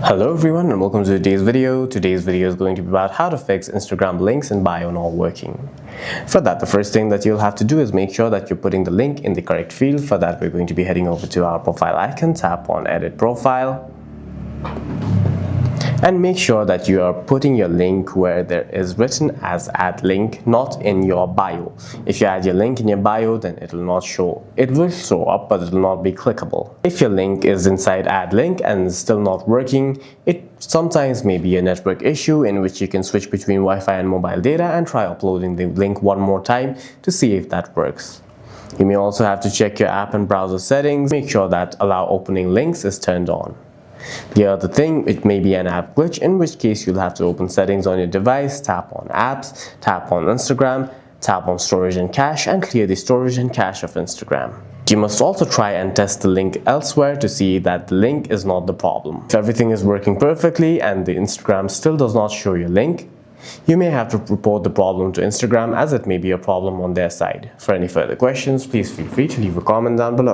Hello everyone and welcome to today's video. Today's video is going to be about how to fix Instagram links in bio not working. For that, the first thing that you'll have to do is make sure that you're putting the link in the correct field. For that, we're going to be heading over to our profile icon, tap on edit profile, and make sure that you are putting your link where there is written as add link, not in your bio. If you add your link in your bio, then it will not show. It will show up, but it will not be clickable. If your link is inside add link and is still not working, it sometimes may be a network issue in which you can switch between Wi-Fi and mobile data and try uploading the link one more time to see if that works. You may also have to check your app and browser settings. Make sure that allow opening links is turned on. The other thing, it may be an app glitch, in which case you'll have to open settings on your device, tap on apps, tap on Instagram, tap on storage and cache, and clear the storage and cache of Instagram. You must also try and test the link elsewhere to see that the link is not the problem. If everything is working perfectly and the Instagram still does not show your link, you may have to report the problem to Instagram, as it may be a problem on their side. For any further questions, please feel free to leave a comment down below.